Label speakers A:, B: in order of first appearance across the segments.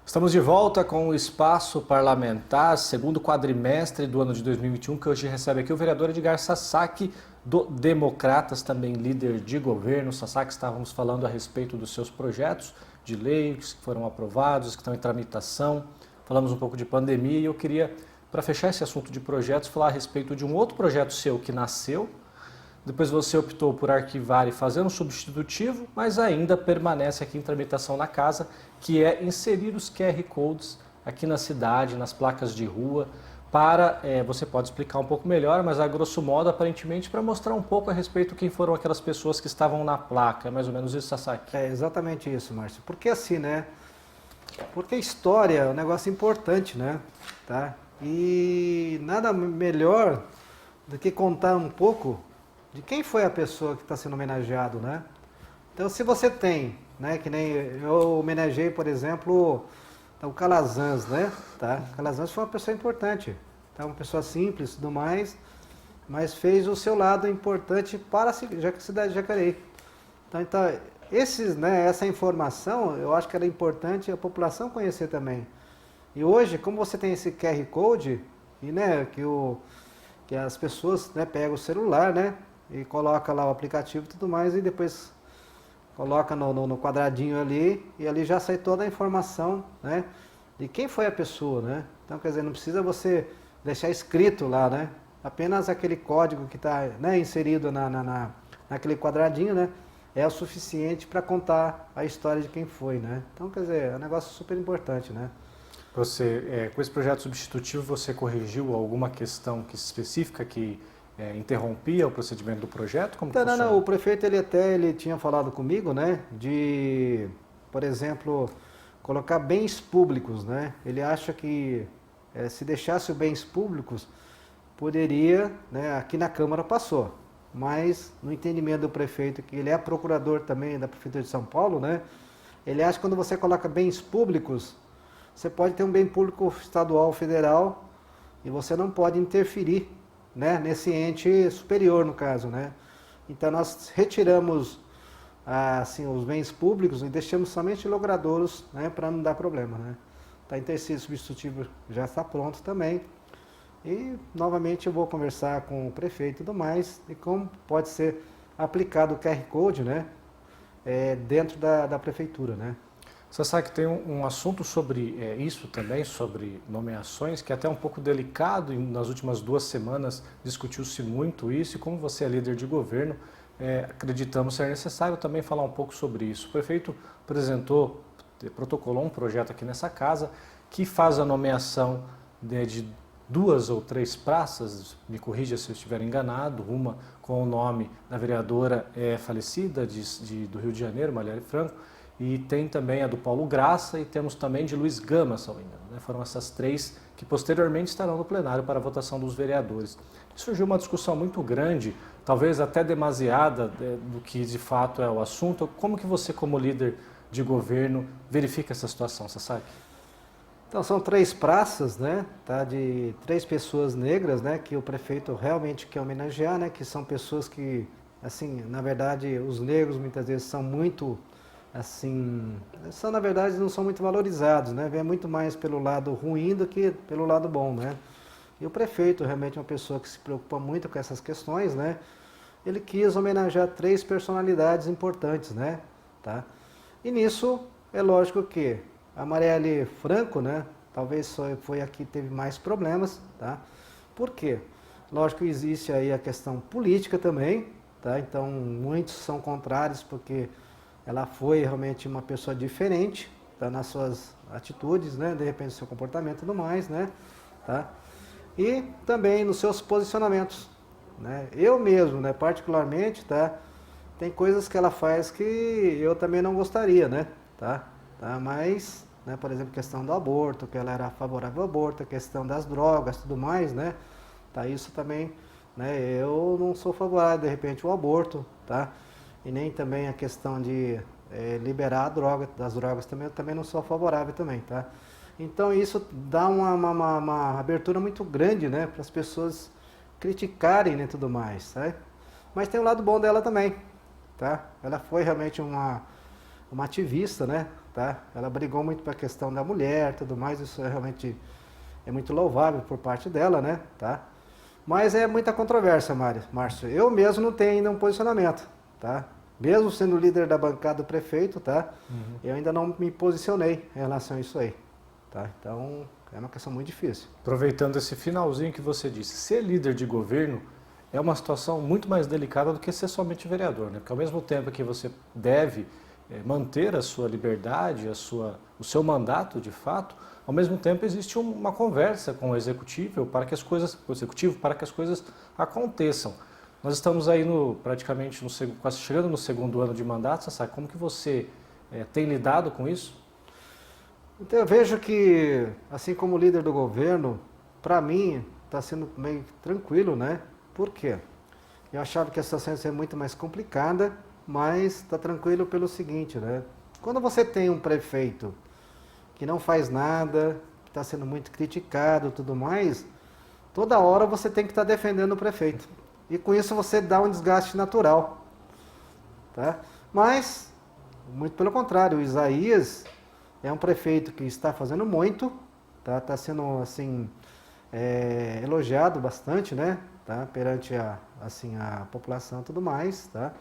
A: Estamos de volta com o Espaço Parlamentar, segundo quadrimestre do ano de 2021, que hoje recebe aqui o vereador Edgar Sasaki, do Democratas, também líder de governo. Sasaki, estávamos falando a respeito dos seus projetos de lei que foram aprovados, que estão em tramitação. Falamos um pouco de pandemia e eu queria, para fechar esse assunto de projetos, falar a respeito de um outro projeto seu que nasceu. Depois você optou por arquivar e fazer um substitutivo, mas ainda permanece aqui em tramitação na casa, que é inserir os QR Codes aqui na cidade, nas placas de rua, para, você pode explicar um pouco melhor, mas a grosso modo, aparentemente, para mostrar um pouco a respeito de quem foram aquelas pessoas que estavam na placa. É mais ou menos isso, Sasaki?
B: É exatamente isso, Márcio. Porque assim, né? Porque história é um negócio importante, né? Tá? E nada melhor do que contar um pouco de quem foi a pessoa que está sendo homenageado, né? Então, se você tem, né, que nem eu homenageei, por exemplo, o Calazans, né? Tá? O Calazans foi uma pessoa importante, tá? Uma pessoa simples e tudo mais, mas fez o seu lado importante para a cidade de Jacareí. Então essa informação, eu acho que era importante a população conhecer também. E hoje, como você tem esse QR Code, e, né, que as pessoas, né, pegam o celular, né, e coloca lá o aplicativo e tudo mais, e depois coloca no quadradinho ali, e ali já sai toda a informação, né, de quem foi a pessoa, né. Então, quer dizer, não precisa você deixar escrito lá, né, apenas aquele código que está, né, inserido naquele quadradinho, né, é o suficiente para contar a história de quem foi, né. Então, quer dizer, é um negócio super importante, né.
A: Você, com esse projeto substitutivo, você corrigiu alguma questão específica que interrompia o procedimento do projeto? Como que funciona?
B: Não, o prefeito ele tinha falado comigo, né, de, por exemplo, colocar bens públicos, né. Ele acha que se deixasse os bens públicos, poderia, né, aqui na Câmara passou, mas no entendimento do prefeito, que ele é procurador também da Prefeitura de São Paulo, né, ele acha que quando você coloca bens públicos, você pode ter um bem público estadual, federal, e você não pode interferir, né, nesse ente superior, no caso, né. Então nós retiramos assim, os bens públicos e deixamos somente logradouros, né, para não dar problema, né. Tá, então esse substitutivo já está pronto também. E novamente eu vou conversar com o prefeito e tudo mais, e como pode ser aplicado o QR Code, né, dentro da prefeitura, né.
A: Você sabe que tem um assunto sobre isso também, sobre nomeações, que é até um pouco delicado, e nas últimas 2 semanas discutiu-se muito isso, e como você é líder de governo, acreditamos ser necessário também falar um pouco sobre isso. O prefeito protocolou um projeto aqui nessa casa, que faz a nomeação de 2 ou 3 praças, me corrija se eu estiver enganado, uma com o nome da vereadora falecida do Rio de Janeiro, Marielle Franco, e tem também a do Paulo Graça e temos também de Luiz Gama, se não me engano, né? Foram essas 3 que posteriormente estarão no plenário para a votação dos vereadores. Surgiu uma discussão muito grande, talvez até demasiada do que de fato é o assunto. Como que você, como líder de governo, verifica essa situação, Sasaki?
B: Então são 3 praças, né, tá, de 3 pessoas negras, né, que o prefeito realmente quer homenagear, né, que são pessoas que, assim, na verdade, os negros muitas vezes são muito, assim, na verdade não são muito valorizados, né, vem muito mais pelo lado ruim do que pelo lado bom, né. E o prefeito realmente é uma pessoa que se preocupa muito com essas questões, né, ele quis homenagear 3 personalidades importantes, né, tá. E nisso é lógico que a Marielle Franco, né, talvez foi a que teve mais problemas, tá? Por quê? Lógico que existe aí a questão política também, tá? Então muitos são contrários porque ela foi realmente uma pessoa diferente, tá, nas suas atitudes, né, de repente no seu comportamento e tudo mais, né, tá? E também nos seus posicionamentos, né? Eu mesmo, né, particularmente, tá, tem coisas que ela faz que eu também não gostaria, né, tá? Mas, né, por exemplo, questão do aborto, que ela era favorável ao aborto, a questão das drogas, tudo mais, né? Tá, isso também, né, eu não sou favorável, de repente, ao aborto, tá? E nem também a questão de liberar a droga, das drogas também, eu também não sou favorável também, tá? Então isso dá uma abertura muito grande, né, para as pessoas criticarem, né, tudo mais, tá? Mas tem o lado bom dela também, tá? Ela foi realmente uma ativista, né? tá? Ela brigou muito para a questão da mulher, tudo mais, isso realmente é muito louvável por parte dela, né? Tá? Mas é muita controvérsia, Márcio. Eu mesmo não tenho ainda um posicionamento, tá? Mesmo sendo líder da bancada do prefeito, tá? Eu ainda não me posicionei em relação a isso aí, tá? Então, é uma questão muito difícil.
A: Aproveitando esse finalzinho que você disse, ser líder de governo é uma situação muito mais delicada do que ser somente vereador, né? Porque ao mesmo tempo que você deve manter a sua liberdade, o seu mandato de fato, ao mesmo tempo existe uma conversa com o executivo para que as coisas aconteçam. Nós estamos aí praticamente quase chegando no segundo ano de mandato, Sassá, como que você tem lidado com isso?
B: Então eu vejo que, assim como líder do governo, para mim está sendo meio tranquilo, né? Por quê? Eu achava que a situação ia ser muito mais complicada, mas está tranquilo pelo seguinte, né? Quando você tem um prefeito que não faz nada, que está sendo muito criticado e tudo mais, toda hora você tem que estar defendendo o prefeito. E com isso você dá um desgaste natural, tá? Mas, muito pelo contrário, o Isaías é um prefeito que está fazendo muito, tá? Está sendo, assim, elogiado bastante, né? Tá? Perante a população e tudo mais, tá?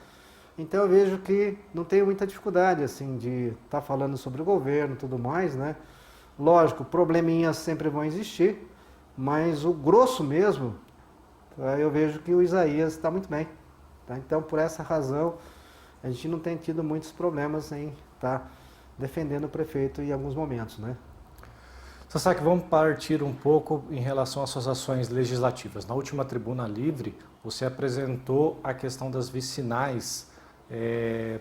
B: Então eu vejo que não tenho muita dificuldade, assim, de estar falando sobre o governo e tudo mais, né? Lógico, probleminhas sempre vão existir, mas o grosso mesmo, tá? Eu vejo que o Isaías está muito bem, tá? Então, por essa razão, a gente não tem tido muitos problemas em estar defendendo o prefeito em alguns momentos, né?
A: Sassá, vamos partir um pouco em relação às suas ações legislativas. Na última Tribuna Livre, você apresentou a questão das vicinais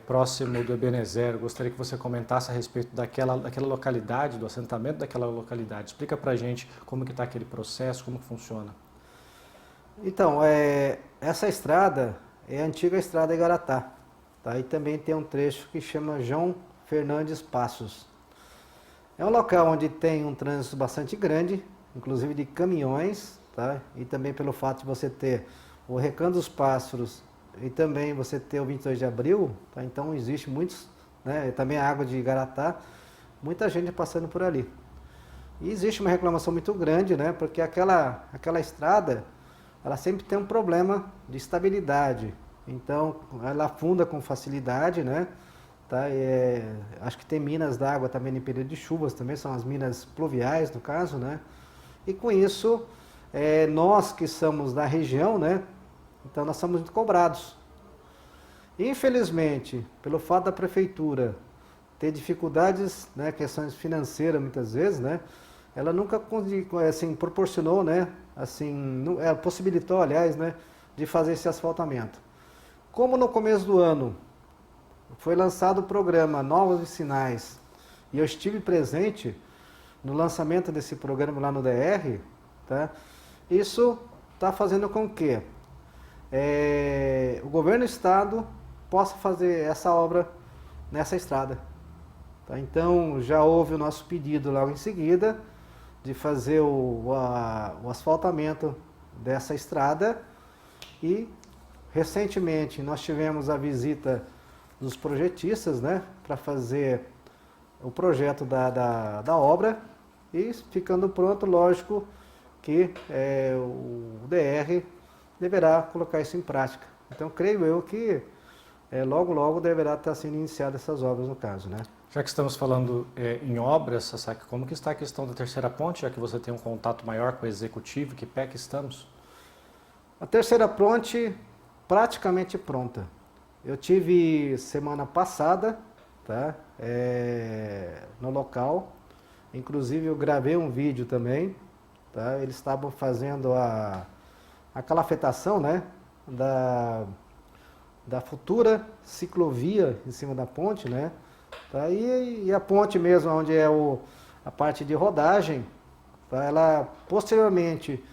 A: próximo do Ebenezer. Gostaria que você comentasse a respeito daquela localidade, do assentamento daquela localidade. Explica pra gente como que está aquele processo, como que funciona.
B: Então, essa estrada é a antiga estrada Igaratá, tá? E também tem um trecho que chama João Fernandes Passos. É um local onde tem um trânsito bastante grande, inclusive de caminhões, tá? E também pelo fato de você ter o Recanto dos Pássaros e também você ter o 22 de abril, tá? Então existe muitos, né? Também a água de Igaratá, muita gente passando por ali. E existe uma reclamação muito grande, né? Porque aquela estrada, ela sempre tem um problema de estabilidade. Então ela afunda com facilidade, né? Tá? Acho que tem minas d'água também em período de chuvas, também são as minas pluviais, no caso, né? E com isso, nós que somos da região, né? Então nós somos muito cobrados. Infelizmente, pelo fato da prefeitura ter dificuldades, né, questões financeiras muitas vezes, né? Ela nunca assim, proporcionou, né? Assim, possibilitou, aliás, né, de fazer esse asfaltamento. Como no começo do ano foi lançado o programa Novos Vicinais e eu estive presente no lançamento desse programa lá no DR, tá? Isso está fazendo com que o governo do estado possa fazer essa obra nessa estrada, tá? Então já houve o nosso pedido logo em seguida de fazer o asfaltamento dessa estrada e recentemente nós tivemos a visita dos projetistas, né, para fazer o projeto da obra e ficando pronto, lógico que o DR deverá colocar isso em prática. Então creio eu que logo logo deverá estar sendo iniciadas essas obras no caso, né?
A: Já que estamos falando em obras, Sassá, como que está a questão da terceira ponte, já que você tem um contato maior com o executivo, que pé que estamos?
B: A terceira ponte praticamente pronta. Eu tive semana passada, tá? No local, inclusive eu gravei um vídeo também, tá? Eles estavam fazendo a calafetação, né? Da futura ciclovia em cima da ponte, né? Tá? E a ponte mesmo, onde é a parte de rodagem, tá? Ela posteriormente,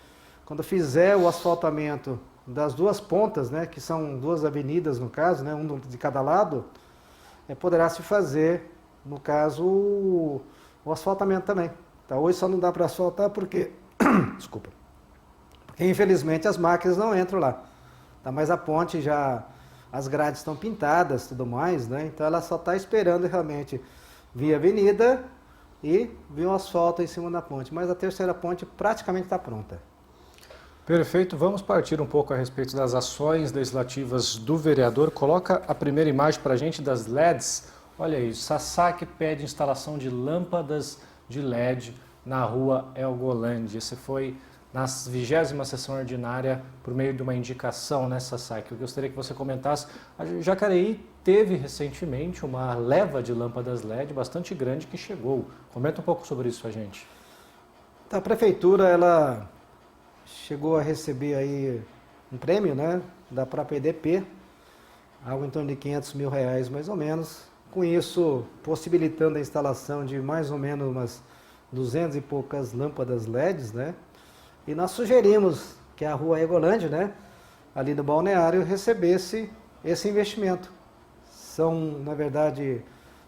B: quando fizer o asfaltamento das duas pontas, né, que são duas avenidas no caso, né, um de cada lado, poderá se fazer, no caso, o asfaltamento também. Tá? Hoje só não dá para asfaltar porque, desculpa, porque infelizmente as máquinas não entram lá. Tá? Mas a ponte já, as grades estão pintadas e tudo mais, né, então ela só está esperando realmente via avenida e via o asfalto em cima da ponte. Mas a terceira ponte praticamente está pronta.
A: Perfeito, vamos partir um pouco a respeito das ações legislativas do vereador. Coloca a primeira imagem para a gente das LEDs. Olha aí, Sasaki pede instalação de lâmpadas de LED na rua Helgolândia. Esse foi na 20ª sessão ordinária por meio de uma indicação, né, Sasaki? Eu gostaria que você comentasse. A Jacareí teve recentemente uma leva de lâmpadas LED bastante grande que chegou. Comenta um pouco sobre isso a gente.
B: Então, a prefeitura, ela chegou a receber aí um prêmio, né, da própria EDP, algo em torno de R$500 mil mais ou menos, com isso possibilitando a instalação de mais ou menos umas 200 e poucas lâmpadas LEDs, né, e nós sugerimos que a rua Helgolândia, né, ali no balneário, recebesse esse investimento. São, na verdade,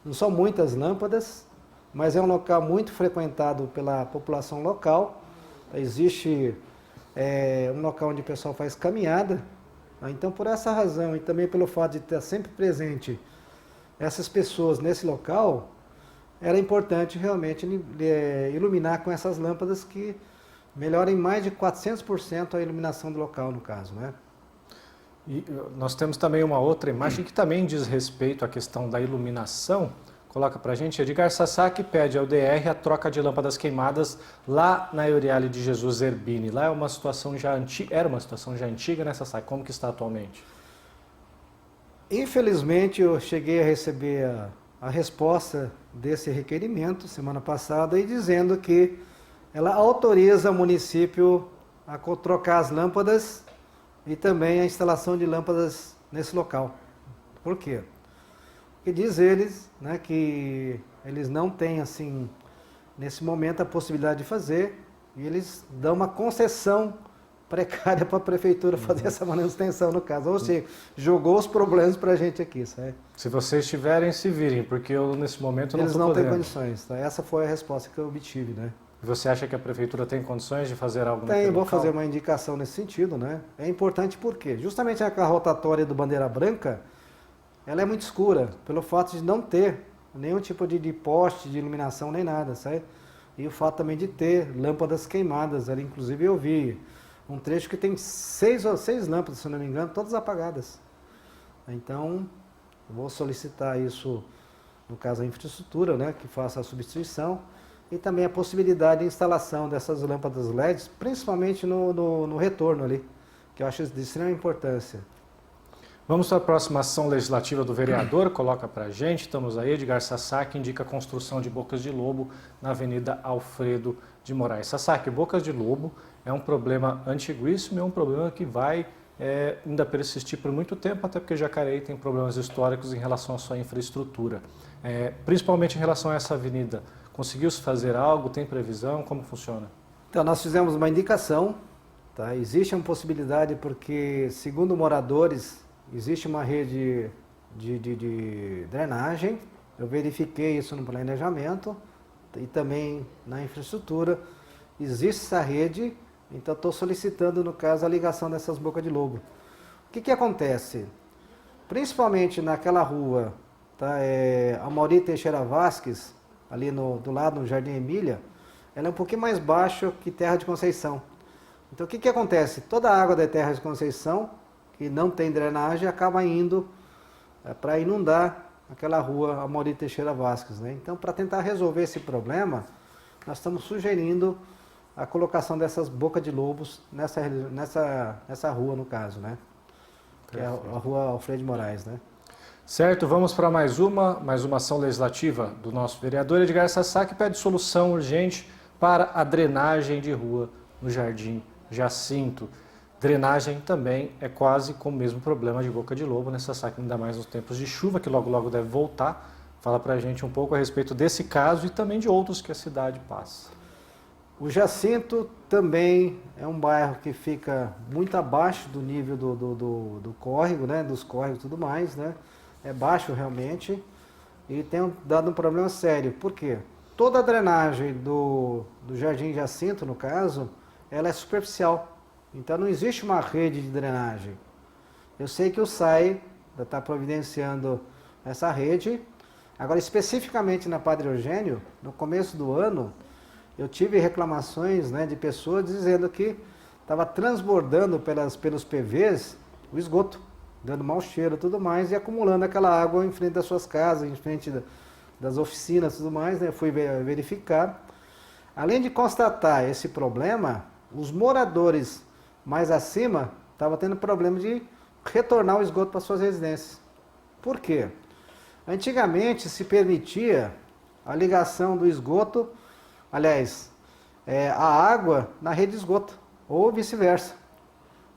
B: não são muitas lâmpadas, mas é um local muito frequentado pela população local, existe um local onde o pessoal faz caminhada, então por essa razão e também pelo fato de estar sempre presente essas pessoas nesse local, era importante realmente iluminar com essas lâmpadas que melhorem mais de 400% a iluminação do local, no caso, né?
A: E nós temos também uma outra imagem que também diz respeito à questão da iluminação. Coloca pra gente, Edgar Sasaki pede ao DR a troca de lâmpadas queimadas lá na Euriale de Jesus Zerbini. Lá é uma situação já antiga, era uma situação já antiga, né, Sasaki? Como que está atualmente?
B: Infelizmente, eu cheguei a receber a resposta desse requerimento semana passada e dizendo que ela autoriza o município a trocar as lâmpadas e também a instalação de lâmpadas nesse local. Por quê? Porque diz eles, né, que eles não têm, assim, nesse momento a possibilidade de fazer e eles dão uma concessão precária para a prefeitura fazer essa manutenção no caso. Ou seja, jogou os problemas para a gente aqui, sabe?
A: Se vocês tiverem, se virem, porque eu nesse momento não
B: eles
A: estou
B: não
A: podendo.
B: têm condições, tá? Essa foi a resposta que eu obtive, né?
A: Você acha que a prefeitura tem condições de fazer algo
B: Tem, vou
A: local?
B: fazer uma indicação nesse sentido, né? É importante porque justamente a rotatória do Bandeira Branca, ela é muito escura, pelo fato de não ter nenhum tipo de poste, de iluminação, nem nada, sabe? E o fato também de ter lâmpadas queimadas ali, inclusive eu vi um trecho que tem seis lâmpadas, se não me engano, todas apagadas. Então, eu vou solicitar isso, no caso a infraestrutura, né, que faça a substituição, e também a possibilidade de instalação dessas lâmpadas LEDs, principalmente no retorno ali, que eu acho de extrema importância.
A: Vamos para a próxima ação legislativa do vereador, coloca para a gente, estamos aí, Edgar Sasaki indica a construção de bocas de lobo na Avenida Alfredo de Moraes. Sasaki, bocas de lobo é um problema antiguíssimo, é um problema que vai ainda persistir por muito tempo, até porque Jacareí tem problemas históricos em relação à sua infraestrutura, principalmente em relação a essa avenida. Conseguiu-se fazer algo? Tem previsão? Como funciona?
B: Então, nós fizemos uma indicação, tá? Existe uma possibilidade porque, segundo moradores, existe uma rede de drenagem, eu verifiquei isso no planejamento e também na infraestrutura, existe essa rede, então estou solicitando, no caso, a ligação dessas bocas de lobo. O que acontece? Principalmente naquela rua, tá? Amaury Teixeira Vasques, ali do lado, no Jardim Emília, ela é um pouquinho mais baixa que Terra de Conceição. Então o que acontece? Toda a água da Terra de Conceição, que não tem drenagem, acaba indo para inundar aquela rua Amaury Teixeira Vasques, né? Então, para tentar resolver esse problema, nós estamos sugerindo a colocação dessas bocas de lobos nessa rua, no caso, né? Que é a rua Alfredo de Moraes, né?
A: Certo, vamos para mais uma ação legislativa do nosso vereador Edgar Sasaki, que pede solução urgente para a drenagem de rua no Jardim Jacinto. Drenagem também é quase com o mesmo problema de boca de lobo, né, Sasaki? Ainda mais nos tempos de chuva, que logo logo deve voltar. Fala para a gente um pouco a respeito desse caso e também de outros que a cidade passa.
B: O Jacinto também é um bairro que fica muito abaixo do nível do córrego, né, dos córregos e tudo mais, né? É baixo realmente e tem dado um problema sério. Por quê? Toda a drenagem do Jardim Jacinto, no caso, ela é superficial. Então não existe uma rede de drenagem. Eu sei que o SAI está providenciando essa rede, Agora, especificamente na Padre Eugênio, no começo do ano, eu tive reclamações, né, de pessoas dizendo que estava transbordando pelos PVs o esgoto, dando mau cheiro e tudo mais, e acumulando aquela água em frente das suas casas, em frente das oficinas e tudo mais, né? Fui verificar. Além de constatar esse problema, os moradores mais acima estavam tendo problema de retornar o esgoto para suas residências. Por quê? Antigamente se permitia a ligação do esgoto, aliás, a água na rede de esgoto, ou vice-versa.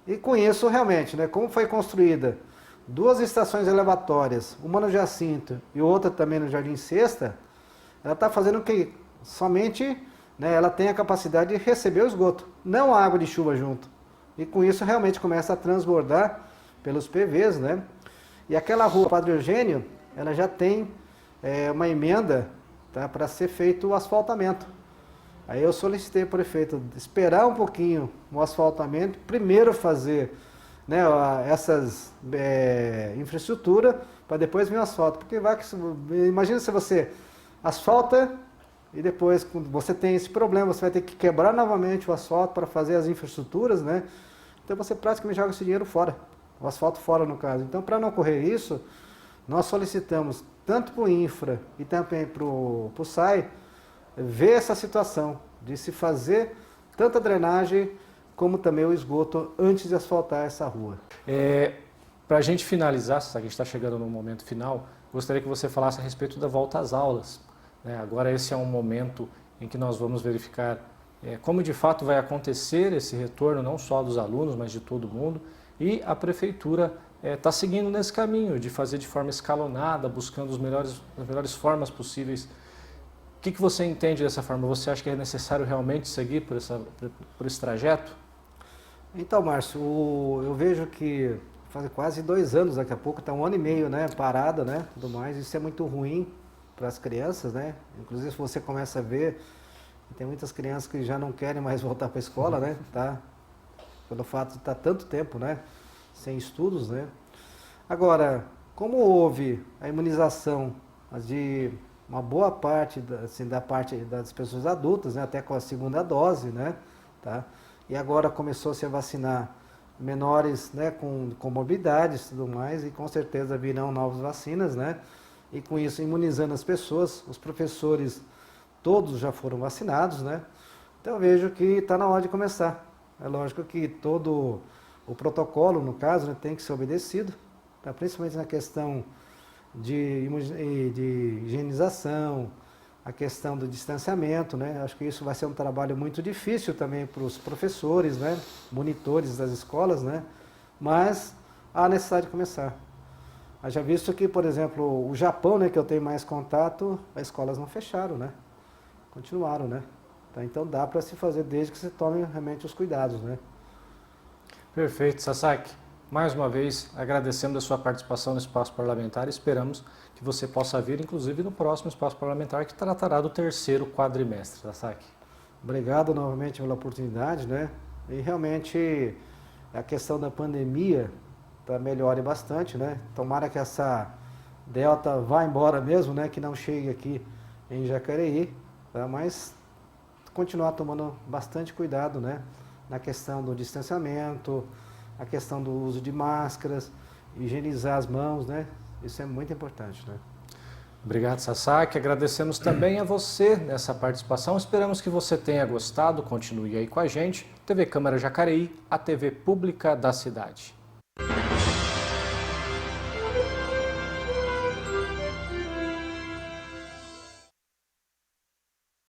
B: E com isso, realmente, né, como foi construída 2 estações elevatórias, uma no Jacinto e outra também no Jardim Sexta, ela está fazendo que somente, né, ela tenha a capacidade de receber o esgoto, não a água de chuva junto. E com isso realmente começa a transbordar pelos PVs, né? E aquela rua Padre Eugênio, ela já tem uma emenda, tá, para ser feito o asfaltamento. Aí eu solicitei ao prefeito esperar um pouquinho o asfaltamento, primeiro fazer, né, essas infraestrutura, para depois vir o asfalto. Porque imagina se você asfalta e depois, quando você tem esse problema, você vai ter que quebrar novamente o asfalto para fazer as infraestruturas, né? Então você praticamente joga esse dinheiro fora, o asfalto fora no caso. Então, para não ocorrer isso, nós solicitamos tanto para o Infra e também para o SAI ver essa situação de se fazer tanto a drenagem como também o esgoto antes de asfaltar essa rua.
A: Para a gente finalizar, a gente está chegando no momento final, gostaria que você falasse a respeito da volta às aulas, né? Agora esse é um momento em que nós vamos verificar como de fato vai acontecer esse retorno, não só dos alunos, mas de todo mundo, e a Prefeitura está seguindo nesse caminho de fazer de forma escalonada, buscando as melhores formas possíveis. O que você entende dessa forma? Você acha que é necessário realmente seguir por esse trajeto?
B: Então, Márcio, eu vejo que faz quase 2 anos, daqui a pouco, está 1 ano e meio, né, parada, né, tudo mais. Isso é muito ruim para as crianças, né? Inclusive, se você começa a ver, tem muitas crianças que já não querem mais voltar para a escola, né, tá? Pelo fato de estar tanto tempo, né, sem estudos, né? Agora, como houve a imunização de uma boa parte, assim, da parte das pessoas adultas, né, até com a 2ª dose, né, tá? E agora começou a se vacinar menores, né, com comorbidades e tudo mais, e com certeza virão novas vacinas, né? E com isso imunizando as pessoas, os professores todos já foram vacinados, né? Então eu vejo que está na hora de começar. É lógico que todo o protocolo, no caso, né, tem que ser obedecido, tá? Principalmente na questão de higienização, a questão do distanciamento, né? Acho que isso vai ser um trabalho muito difícil também para os professores, né? Monitores das escolas, né? Mas há necessidade de começar. Haja visto que, por exemplo, o Japão, né, que eu tenho mais contato, as escolas não fecharam, né? Continuaram, né? Tá? Então dá para se fazer desde que se tome realmente os cuidados, né?
A: Perfeito, Sasaki. Mais uma vez, agradecemos a sua participação no Espaço Parlamentar e esperamos que você possa vir, inclusive, no próximo Espaço Parlamentar, que tratará do 3º quadrimestre, Sasaki.
B: Obrigado novamente pela oportunidade, né? E realmente a questão da pandemia melhore bastante, né? Tomara que essa Delta vá embora mesmo, né? Que não chegue aqui em Jacareí, tá? Mas continuar tomando bastante cuidado, né? Na questão do distanciamento, a questão do uso de máscaras, higienizar as mãos, né? Isso é muito importante, né?
A: Obrigado, Sasaki. Agradecemos também a você nessa participação. Esperamos que você tenha gostado. Continue aí com a gente. TV Câmara Jacareí, a TV pública da cidade.